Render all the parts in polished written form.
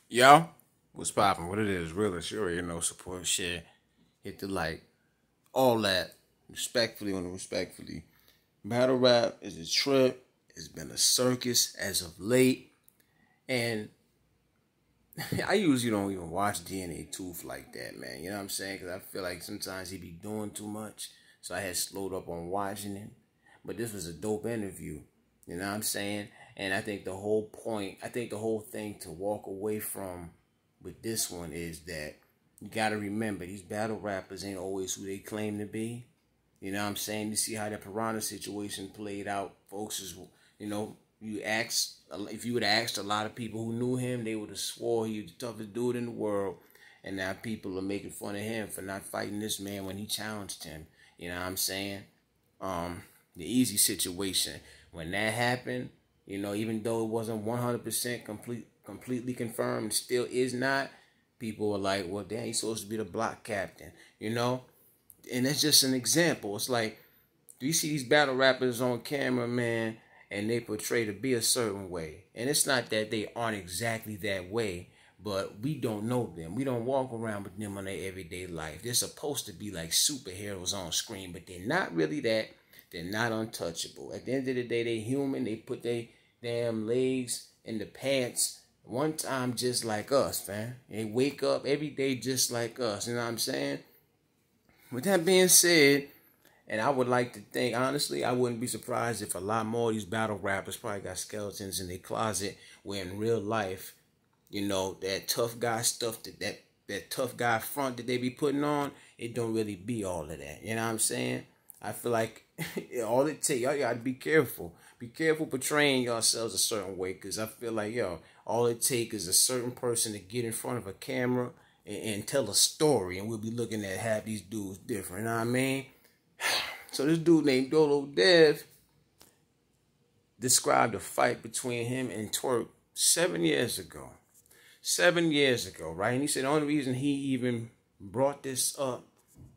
Yo, what's poppin'? What it is, real sure, support, share, hit the like, all that, respectfully on the respectfully. Battle rap is a trip. It's been a circus as of late, and I usually don't even watch DNATOOth like that, man. You know what I'm saying? Because I feel like sometimes he be doing too much, so I had slowed up on watching him. But this was a dope interview. You know what I'm saying? And I think the whole point, I think the whole thing to walk away from with this one is that you got to remember these battle rappers ain't always who they claim to be. You know what I'm saying? You see how the Piranha situation played out. Folks is, you ask, if you would have asked a lot of people who knew him, they would have swore he was the toughest dude in the world. And now people are making fun of him for not fighting this man when he challenged him. You know what I'm saying? The easy situation. When that happened, even though it wasn't 100% completely confirmed, still is not, people were like, well, damn, he's supposed to be the block captain, And that's just an example. It's like, do you see these battle rappers on camera, man, and they portray to be a certain way? And it's not that they aren't exactly that way, but we don't know them. We don't walk around with them on their everyday life. They're supposed to be like superheroes on screen, but they're not really that. They're not untouchable. At the end of the day, they human. They put their damn legs in the pants one time just like us, man. They wake up every day just like us. You know what I'm saying? With that being said, and I would like to think, honestly, I wouldn't be surprised if a lot more of these battle rappers probably got skeletons in their closet where in real life, that tough guy stuff, that tough guy front that they be putting on, it don't really be all of that. You know what I'm saying? I feel like all it takes, y'all gotta be careful. Be careful portraying yourselves a certain way, because I feel like, all it takes is a certain person to get in front of a camera and tell a story, and we'll be looking at half these dudes different. You know what I mean? So this dude named Dolo Dev described a fight between him and Twork 7 years ago. 7 years ago, right? And he said the only reason he even brought this up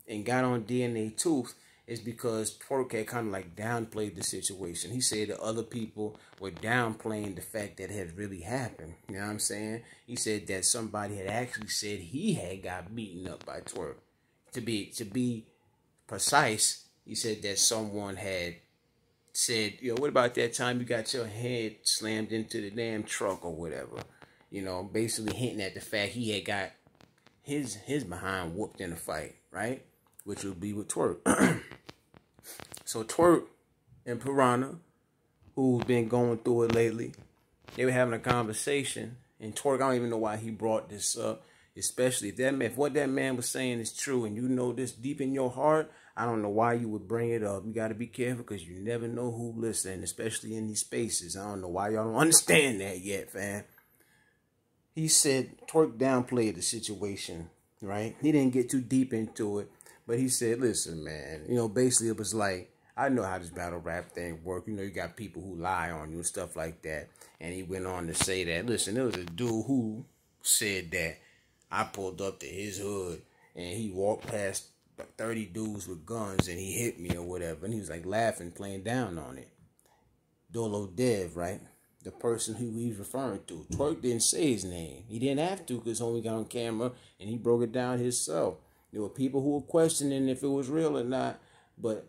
and got on DNATOOth is because Twork had kind of like downplayed the situation. He said that other people were downplaying the fact that it had really happened. You know what I'm saying? He said that somebody had actually said he had got beaten up by Twork. To be precise, he said that someone had said, what about that time you got your head slammed into the damn truck or whatever? Basically hinting at the fact he had got his behind whooped in a fight, right? Which would be with Twork. So Twork and Piranha, who's been going through it lately, they were having a conversation, and Twork, I don't even know why he brought this up, especially if what that man was saying is true, and you know this deep in your heart, I don't know why you would bring it up. You got to be careful, because you never know who listening, especially in these spaces. I don't know why y'all don't understand that yet, fam. He said Twork downplayed the situation, right? He didn't get too deep into it, but he said, listen, man, basically it was like, I know how this battle rap thing work. You got people who lie on you and stuff like that. And he went on to say that, listen, there was a dude who said that I pulled up to his hood and he walked past 30 dudes with guns and he hit me or whatever. And he was like laughing, playing down on it. Dolo Dev, right? The person who he's referring to. Twork didn't say his name. He didn't have to, because homie got on camera and he broke it down himself. There were people who were questioning if it was real or not, but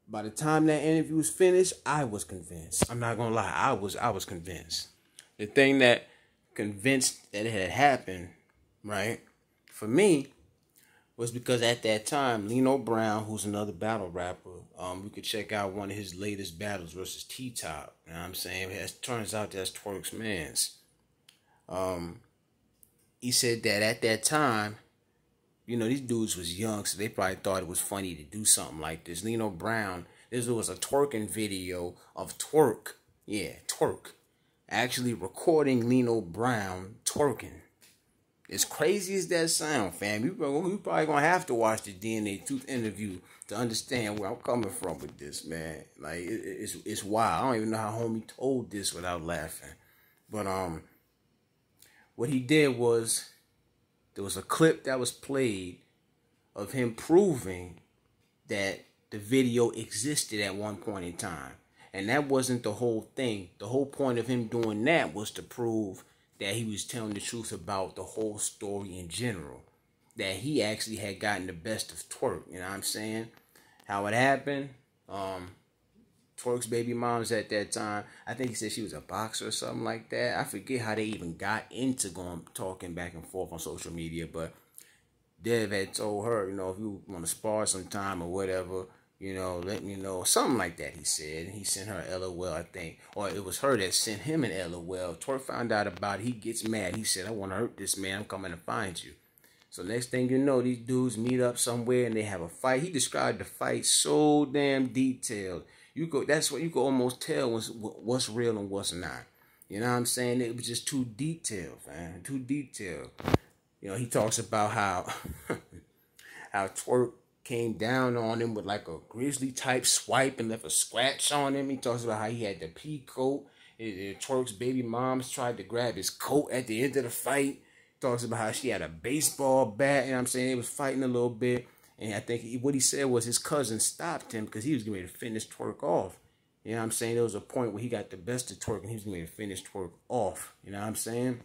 by the time that interview was finished, I was convinced. I'm not gonna lie, I was convinced. The thing that convinced that it had happened, right, for me, was because at that time, Lino Brown, who's another battle rapper, we could check out one of his latest battles versus T-Top. You know what I'm saying? It turns out that's Twork's mans. He said that at that time, these dudes was young, so they probably thought it was funny to do something like this. Lino Brown, this was a twerking video of Twork. Yeah, Twork. Actually recording Lino Brown twerking. As crazy as that sound, fam, you probably gonna have to watch the DNATOOth interview to understand where I'm coming from with this, man. Like, it's wild. I don't even know how homie told this without laughing. But what he did was, there was a clip that was played of him proving that the video existed at one point in time. And that wasn't the whole thing. The whole point of him doing that was to prove that he was telling the truth about the whole story in general. That he actually had gotten the best of Twork. You know what I'm saying? How it happened. Twork's baby moms at that time, I think he said she was a boxer or something like that. I forget how they even got into talking back and forth on social media, but Dev had told her, you know, if you want to spar sometime or whatever, you know, let me know. Something like that, he said. He sent her a LOL, I think. Or it was her that sent him an LOL. Twork found out about it. He gets mad. He said, I want to hurt this man. I'm coming to find you. So next thing you know, these dudes meet up somewhere and they have a fight. He described the fight so damn detailed. That's what you could almost tell what's real and what's not. You know what I'm saying? It was just too detailed, man. Too detailed. You know, he talks about how how Twork came down on him with like a grizzly type swipe and left a scratch on him. He talks about how he had the pea coat. Twork's baby moms tried to grab his coat at the end of the fight. Talks about how she had a baseball bat. You know what I'm saying? They was fighting a little bit. And I think what he said was his cousin stopped him because he was getting ready to finish Twork off. You know what I'm saying? There was a point where he got the best of Twork and he was getting ready to finish Twork off. You know what I'm saying?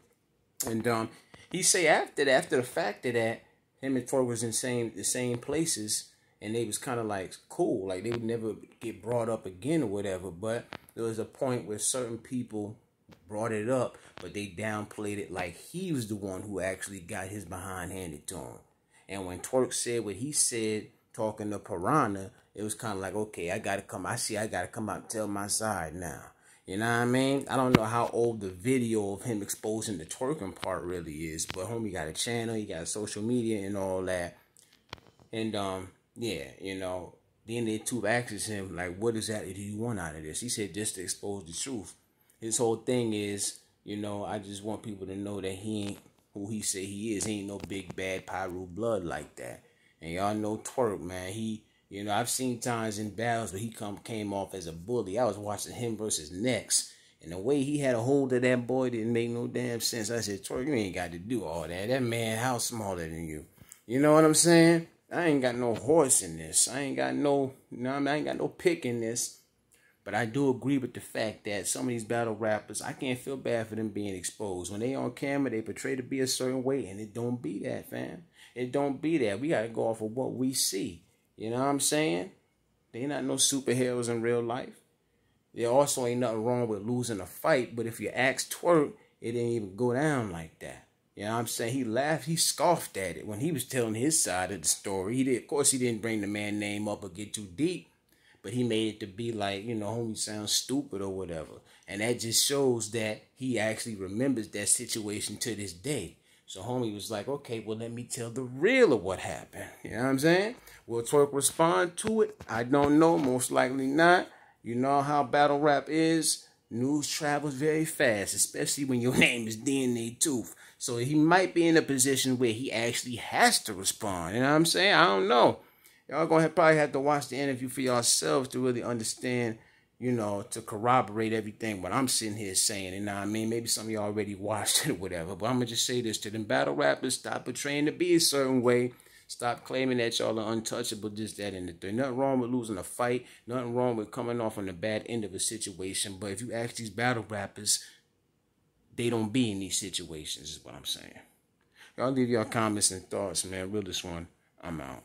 And he say after the fact of that, him and Twork was in the same places, and they was kind of like cool. Like they would never get brought up again or whatever. But there was a point where certain people brought it up, but they downplayed it like he was the one who actually got his behind handed to him. And when Twork said what he said, talking to Piranha, it was kind of like, okay, I gotta come out and tell my side now. You know what I mean? I don't know how old the video of him exposing the twerking part really is, but homie got a channel, he got social media and all that. And yeah, you know, DNATOOth asks him, like, what exactly do you want out of this? He said, just to expose the truth. His whole thing is, you know, I just want people to know that he ain't who he say he is. He ain't no big bad Pyru blood like that. And y'all know Twork, man. You know, I've seen times in battles where he came off as a bully. I was watching him versus Nex, and the way he had a hold of that boy didn't make no damn sense. I said, Twork, you ain't got to do all that. That man, how smaller than you? You know what I'm saying? I ain't got no horse in this. I ain't got no, you know what I mean? I ain't got no pick in this. But I do agree with the fact that some of these battle rappers, I can't feel bad for them being exposed. When they on camera, they portray to be a certain way, and it don't be that, fam. It don't be that. We got to go off of what we see. You know what I'm saying? They not no superheroes in real life. There also ain't nothing wrong with losing a fight, but if you ask Twork, it didn't even go down like that. You know what I'm saying? He laughed, he scoffed at it when he was telling his side of the story. Of course, he didn't bring the man name up or get too deep, but he made it to be like, you know, homie sounds stupid or whatever. And that just shows that he actually remembers that situation to this day. So homie was like, okay, well, let me tell the real of what happened. You know what I'm saying? Will Twork respond to it? I don't know. Most likely not. You know how battle rap is. News travels very fast, especially when your name is DNATOOth. So he might be in a position where he actually has to respond. You know what I'm saying? I don't know. Y'all gonna probably have to watch the interview for yourselves to really understand, you know, to corroborate everything what I'm sitting here saying. You know what I mean? Maybe some of y'all already watched it or whatever. But I'm going to just say this to them battle rappers. Stop portraying to be a certain way. Stop claiming that y'all are untouchable, this, that, and the thing. Nothing wrong with losing a fight. Nothing wrong with coming off on the bad end of a situation. But if you ask these battle rappers, they don't be in these situations is what I'm saying. Y'all leave your comments and thoughts, man. Realest one, I'm out.